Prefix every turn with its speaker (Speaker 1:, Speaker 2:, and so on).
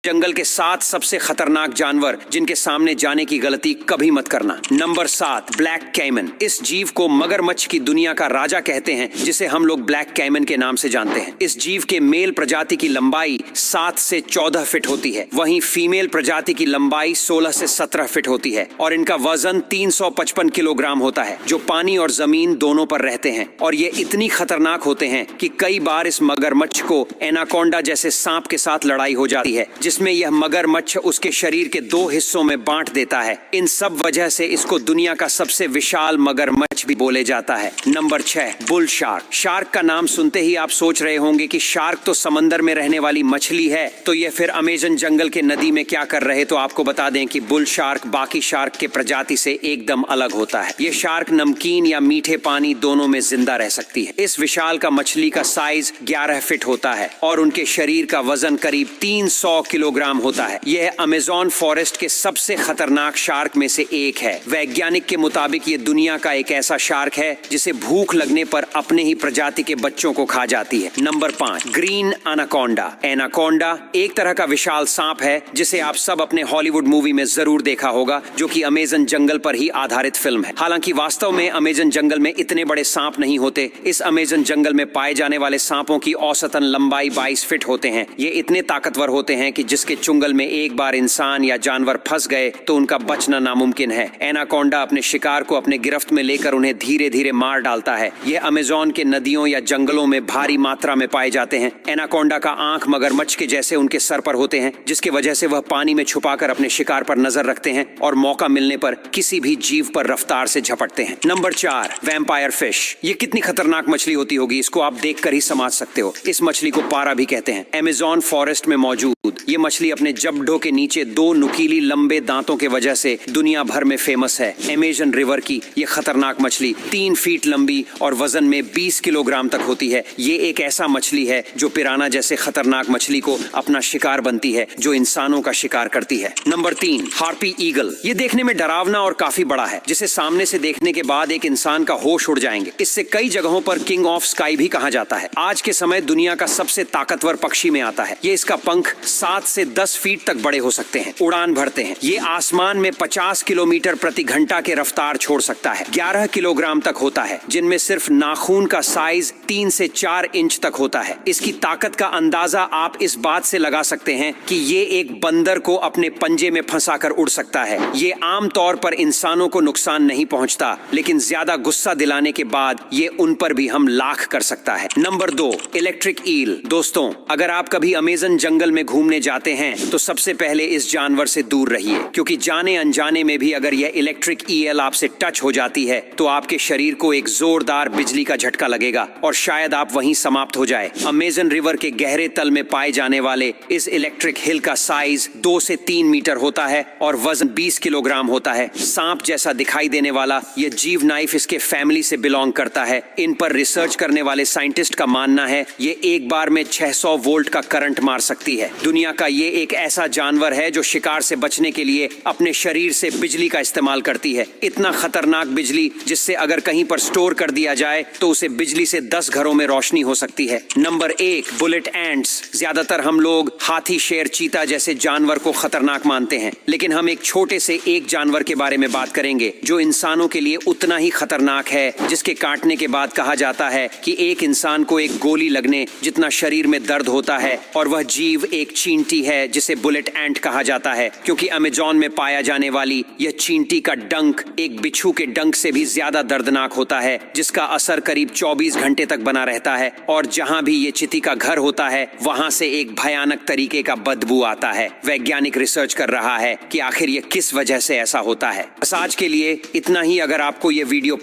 Speaker 1: जंगल के 7 सबसे खतरनाक जानवर जिनके सामने जाने की गलती कभी मत करना। Number 7, black caiman. इस जीव को मगरमच्छ की दुनिया का राजा कहते हैं, जिसे हम लोग ब्लैक कैमन के नाम से जानते हैं। इस जीव के मेल प्रजाति की लंबाई 7 से 14 फीट होती है, वहीं फीमेल प्रजाति की लंबाई 16 से 17 फीट होती है और इनका वजन 355 किलोग्राम होता है, जो पानी और जमीन दोनों पर रहते हैं। और ये इतनी खतरनाक होते हैं कि कई बार इस मगरमच्छ को एनाकोंडा जैसे सांप के साथ लड़ाई हो जाती है, जिसमें यह मगरमच्छ उसके शरीर के 2 हिस्सों में बांट देता है। इन सब वजह से इसको दुनिया का सबसे विशाल मगरमच्छ भी बोले जाता है। Number 6, bull shark. शार्क का नाम सुनते ही आप सोच रहे होंगे कि शार्क तो समंदर में रहने वाली मछली है, तो ये फिर अमेज़न जंगल के नदी में क्या कर रहे। तो आपको बता दें कि बुल शार्क बाकी शार्क के प्रजाति से एकदम अलग होता है। ये शार्क नमकीन या मीठे पानी दोनों में जिंदा रह सकती है। इस विशाल का मछली का साइज 11 फीट होता है और उनके शरीर का वजन करीब 300 किलोग्राम होता है। यह अमेज़न फॉरेस्ट के सबसे खतरनाक शार्क में से एक है। वैज्ञानिक के मुताबिक ये दुनिया का एक ऐसा शार्क है जिसे भूख लगने पर अपने ही प्रजाति के बच्चों को खा जाती है। Number 5, green anaconda. एनाकोंडा एक तरह का विशाल सांप है जिसे आप सब अपने हॉलीवुड मूवी में जरूर देखा होगा, जो कि अमेज़न जंगल पर ही आधारित फिल्म है। हालांकि वास्तव में अमेज़न जंगल में इतने बड़े सांप नहीं होते। इस अमेज़न जंगल में पाए जाने वाले सांपों की औसतन लंबाई 22 फीट होते हैं। ये इतने ताकतवर होते हैं कि जिसके चुंगल में एक बार इंसान या जानवर फंस गए तो उनका बचना नामुमकिन है। एनाकोंडा अपने शिकार को अपने गिरफ्त में लेकर उन्हें धीरे धीरे मार डालता है। यह अमेज़न के नदियों या जंगलों में भारी मात्रा में पाए जाते हैं। एनाकोंडा का आंख मगरमच्छ के जैसे उनके सर पर होते हैं, जिसकी वजह से वह पानी में छुपाकर अपने शिकार पर नजर रखते हैं और मौका मिलने पर किसी भी जीव पर रफ्तार से झपटते हैं। Number 4, vampire fish. ये कितनी खतरनाक मछली होती होगी, इसको आप देखकर ही समझ सकते हो। इस मछली को पारा भी कहते हैं। अमेज़न फॉरेस्ट में मौजूद ये मछली अपने जबड़ों के नीचे 2 नुकीली लंबे दांतों के वजह से दुनिया भर में फेमस है। अमेज़न रिवर की ये खतरनाक मछली 3 फीट लंबी और वजन में 20 किलोग्राम तक होती है। ये एक ऐसा मछली है जो पिराना जैसे खतरनाक मछली को अपना शिकार बनती है, जो इंसानों का शिकार करती है। Number 3, harpy eagle. ये देखने में डरावना और काफी बड़ा है, जिसे सामने से देखने के बाद एक इंसान का होश उड़ जाएंगे। इससे कई जगहों पर किंग ऑफ स्काई भी कहा जाता है। आज के समय दुनिया का सबसे ताकतवर पक्षी में आता है। ये इसका पंख 7 से 10 फीट तक बड़े हो सकते हैं, उड़ान भरते हैं। ये आसमान में 50 किलोमीटर प्रति घंटा के रफ्तार छोड़ सकता है। 11 किलोग्राम तक होता है, जिनमें सिर्फ नाखून का साइज 3 से 4 इंच तक होता है। इसकी ताकत का अंदाजा आप इस बात से लगा सकते हैं कि ये एक बंदर को अपने पंजे में फंसाकर उड़ सकता है। ये आमतौर पर इंसानों को नुकसान नहीं पहुंचता, लेकिन ज्यादा गुस्सा दिलाने के बाद ये उन पर भी हमला कर सकता है। Number 2, electric eel. दोस्तों, अगर आप कभी अमेज़न जंगल में घूमने जाते हैं तो सबसे पहले इस जानवर से दूर रहिए, क्योंकि जाने अनजाने में भी अगर यह इलेक्ट्रिक ईल आपसे टच हो जाती है तो आपके शरीर को एक जोरदार बिजली का झटका लगेगा और शायद आप वहीं समाप्त हो जाए। अमेज़न रिवर के गहरे तल में पाए जाने वाले इस इलेक्ट्रिक हिल का साइज 2 से 3 मीटर होता है और वजन 20 किलोग्राम होता है। सांप जैसा दिखाई देने वाला यह जीव नाइफ इसके फैमिली से बिलोंग करता है। इन पर रिसर्च करने वाले साइंटिस्ट का मानना है ये एक बार में 600 वोल्ट का करंट मार सकती है। दुनिया का ये एक ऐसा जानवर है जो शिकार से बचने के लिए अपने शरीर से बिजली का इस्तेमाल करती है। इतना खतरनाक बिजली जिससे अगर कहीं पर स्टोर कर दिया जाए तो उसे बिजली से 10 घरों में रोशनी हो सकती है। Number 1, bullet ants. ज्यादातर हम लोग हाथी, शेर, चीता जैसे जानवर को खतरनाक मानते हैं, लेकिन हम एक छोटे से एक जानवर के बारे में बात करेंगे जो इंसानों के लिए उतना ही खतरनाक है, जिसके काटने के बाद कहा जाता है कि एक इंसान को एक गोली लगने जितना शरीर में दर्द होता है। और वह जीव एक चींटी है जिसे बुलेट एंट कहा जाता है, क्योंकि अमेज़न में पाया जाने वाली यह चींटी का डंक एक बिच्छू के डंक से भी ज्यादा दर्दनाक होता है, जिसका असर करीब 24 घंटे तक बना रहता है। और जहां भी ये चींटी का घर होता है वहां से एक भयानक तरीके का बदबू आता है। वैज्ञानिक रिसर्च कर रहा है कि आखिर ये किस वजह से ऐसा होता है। बस आज के लिए इतना ही। अगर आपको ये वीडियो